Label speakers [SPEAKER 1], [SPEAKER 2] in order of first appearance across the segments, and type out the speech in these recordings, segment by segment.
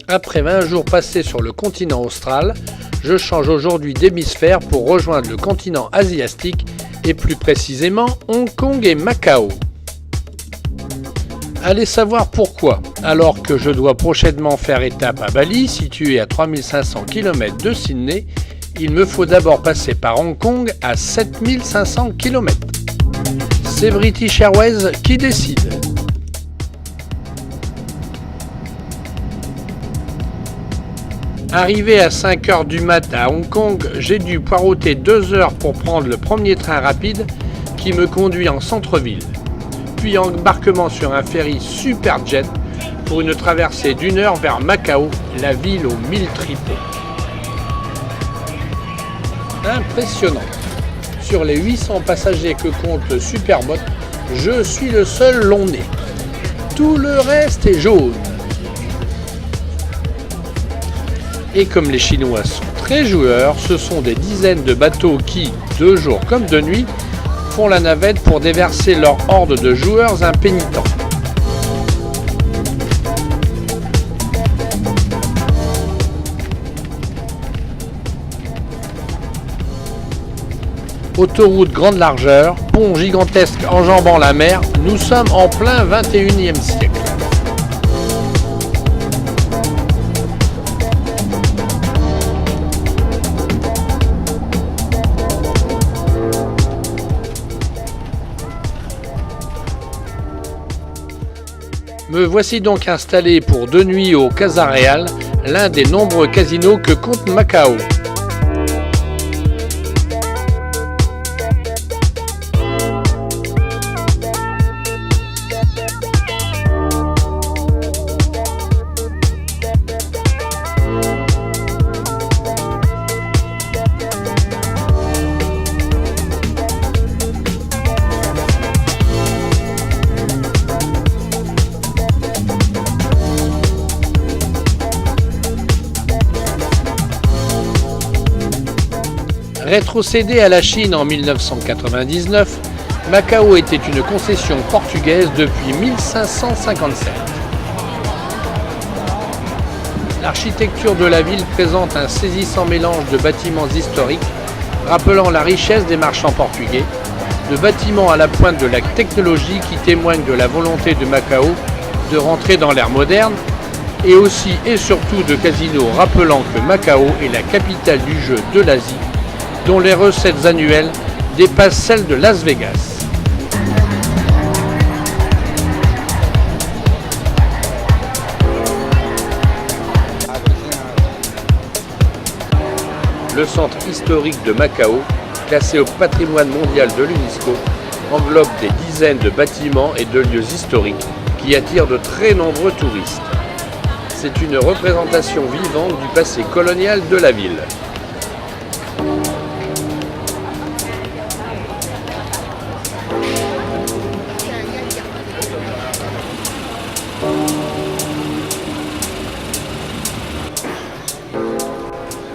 [SPEAKER 1] Après 20 jours passés sur le continent austral, je change aujourd'hui d'hémisphère pour rejoindre le continent asiatique et plus précisément Hong Kong et Macao. Allez savoir pourquoi, alors que je dois prochainement faire étape à Bali, situé à 3500 km de Sydney, il me faut d'abord passer par Hong Kong à 7500 km. C'est British Airways qui décide. Arrivé à 5h du mat à Hong Kong, j'ai dû poireauter 2 heures pour prendre le premier train rapide qui me conduit en centre-ville. Puis embarquement sur un ferry Superjet pour une traversée d'1 heure vers Macao, la ville aux 1000 tripots. Impressionnant. Sur les 800 passagers que compte le Superbot, je suis le seul long nez. Tout le reste est jaune. Et comme les Chinois sont très joueurs, ce sont des dizaines de bateaux qui, de jour comme de nuit, font la navette pour déverser leur horde de joueurs impénitents. Autoroute grande largeur, pont gigantesque enjambant la mer, nous sommes en plein 21e siècle. Me voici donc installé pour 2 nuits au Casa Real, l'un des nombreux casinos que compte Macao. Rétrocédé à la Chine en 1999, Macao était une concession portugaise depuis 1557. L'architecture de la ville présente un saisissant mélange de bâtiments historiques rappelant la richesse des marchands portugais, de bâtiments à la pointe de la technologie qui témoignent de la volonté de Macao de rentrer dans l'ère moderne, et aussi et surtout de casinos rappelant que Macao est la capitale du jeu de l'Asie, dont les recettes annuelles dépassent celles de Las Vegas. Le centre historique de Macao, classé au patrimoine mondial de l'UNESCO, englobe des dizaines de bâtiments et de lieux historiques qui attirent de très nombreux touristes. C'est une représentation vivante du passé colonial de la ville.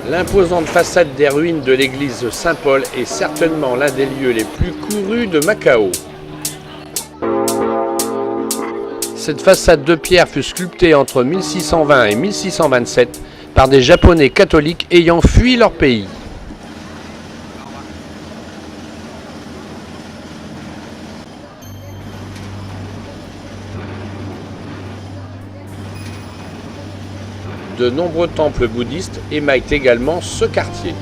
[SPEAKER 1] L'imposante façade des ruines de l'église Saint-Paul est certainement l'un des lieux les plus courus de Macao. Cette façade de pierre fut sculptée entre 1620 et 1627 par des Japonais catholiques ayant fui leur pays. De nombreux temples bouddhistes émaillent également ce quartier.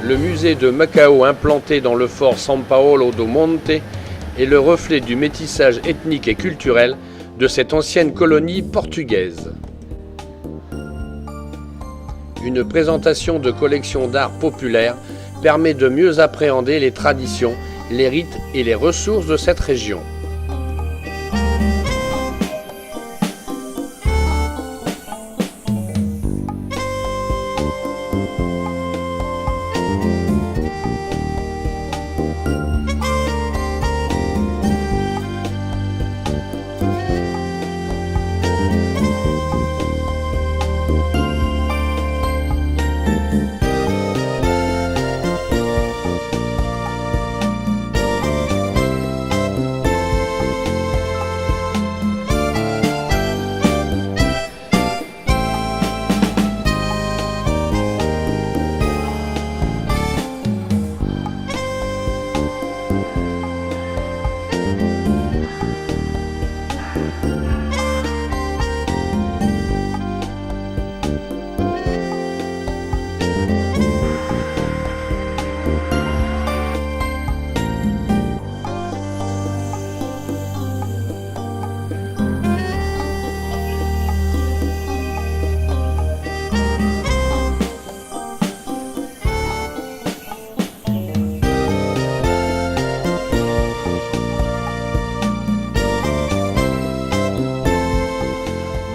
[SPEAKER 1] Le musée de Macao implanté dans le fort San Paolo do Monte est le reflet du métissage ethnique et culturel de cette ancienne colonie portugaise. Une présentation de collections d'art populaire permet de mieux appréhender les traditions, les rites et les ressources de cette région.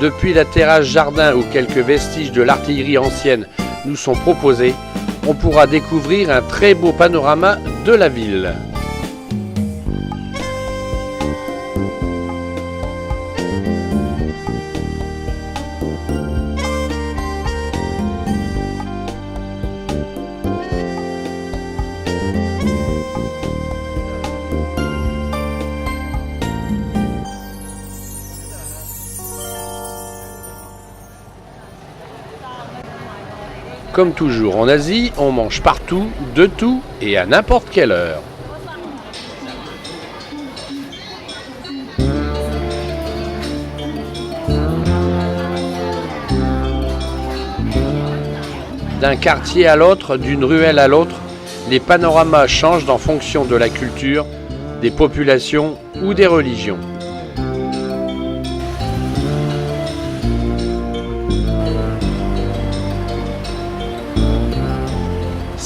[SPEAKER 1] Depuis la terrasse jardin où quelques vestiges de l'artillerie ancienne nous sont proposés, on pourra découvrir un très beau panorama de la ville. Comme toujours en Asie, on mange partout, de tout et à n'importe quelle heure. D'un quartier à l'autre, d'une ruelle à l'autre, les panoramas changent en fonction de la culture, des populations ou des religions.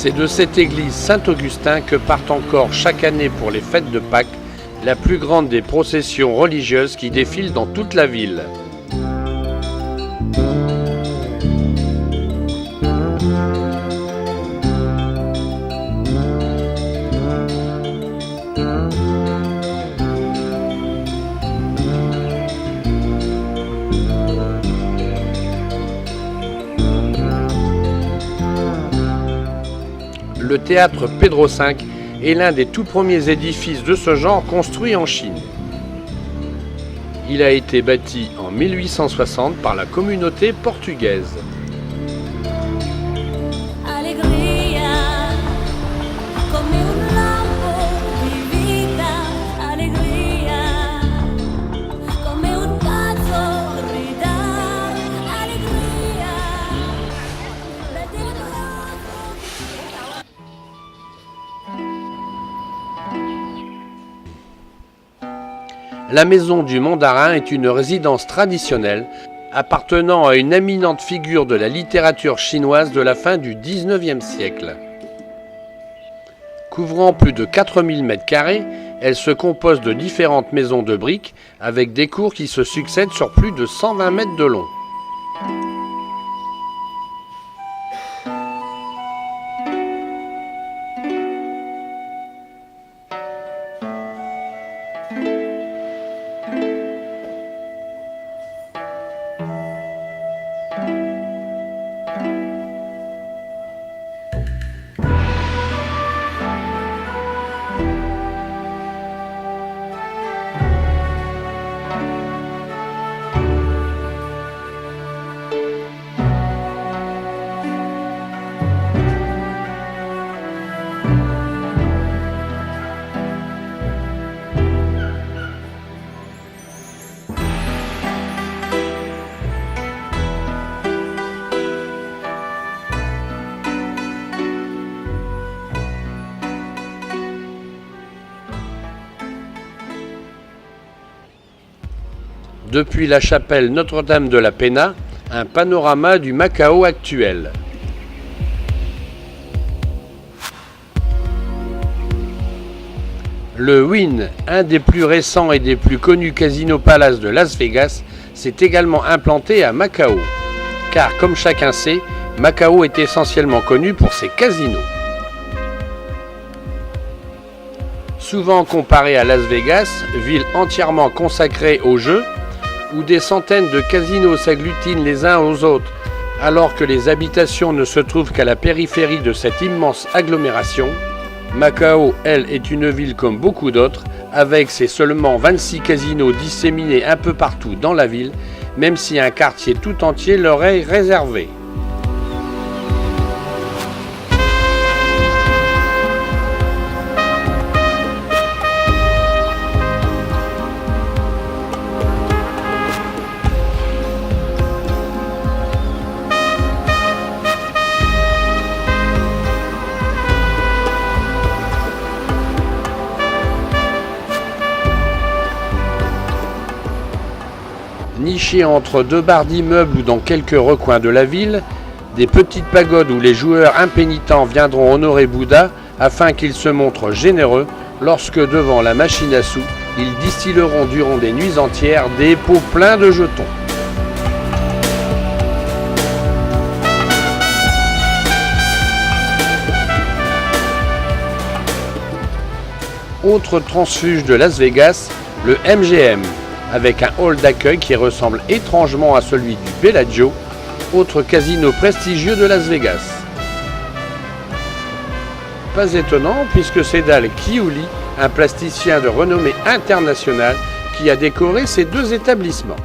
[SPEAKER 1] C'est de cette église Saint-Augustin que partent encore chaque année pour les fêtes de Pâques la plus grande des processions religieuses qui défilent dans toute la ville. Le théâtre Pedro V est l'un des tout premiers édifices de ce genre construits en Chine. Il a été bâti en 1860 par la communauté portugaise. La maison du Mandarin est une résidence traditionnelle appartenant à une éminente figure de la littérature chinoise de la fin du XIXe siècle. Couvrant plus de 4000 m², elle se compose de différentes maisons de briques avec des cours qui se succèdent sur plus de 120 mètres de long. Depuis la chapelle Notre-Dame de la Pena, un panorama du Macao actuel. Le Wynn, un des plus récents et des plus connus casinos palaces de Las Vegas, s'est également implanté à Macao. Car comme chacun sait, Macao est essentiellement connu pour ses casinos. Souvent comparé à Las Vegas, ville entièrement consacrée aux jeux, où des centaines de casinos s'agglutinent les uns aux autres, alors que les habitations ne se trouvent qu'à la périphérie de cette immense agglomération, Macao, elle, est une ville comme beaucoup d'autres, avec ses seulement 26 casinos disséminés un peu partout dans la ville, même si un quartier tout entier leur est réservé. Nichés entre deux barres d'immeubles ou dans quelques recoins de la ville, des petites pagodes où les joueurs impénitents viendront honorer Bouddha afin qu'il se montre généreux lorsque devant la machine à sous, ils distilleront durant des nuits entières des pots pleins de jetons. Autre transfuge de Las Vegas, le MGM, avec un hall d'accueil qui ressemble étrangement à celui du Bellagio, autre casino prestigieux de Las Vegas. Pas étonnant puisque c'est Dale Kiyuli, un plasticien de renommée internationale, qui a décoré ces deux établissements.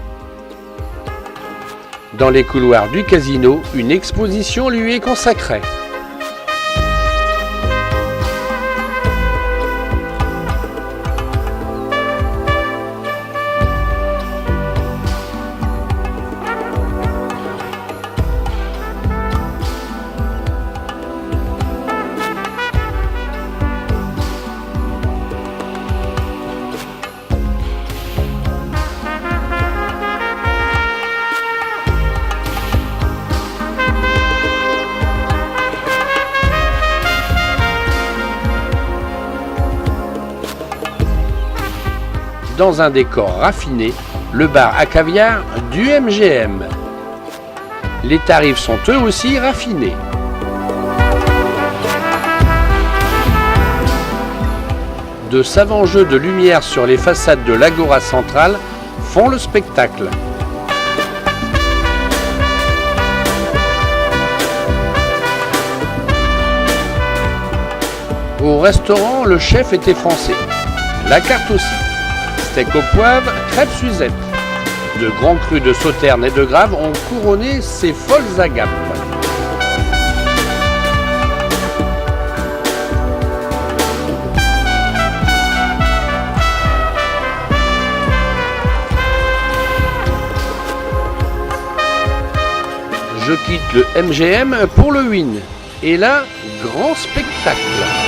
[SPEAKER 1] Dans les couloirs du casino, une exposition lui est consacrée. Dans un décor raffiné, le bar à caviar du MGM. Les tarifs sont eux aussi raffinés. De savants jeux de lumière sur les façades de l'Agora centrale font le spectacle. Au restaurant, le chef était français. La carte aussi. Steak au poivre, crêpes Suzette. De grands crus de sauterne et de graves ont couronné ces folles agapes. Je quitte le MGM pour le Wynn. Et là, grand spectacle.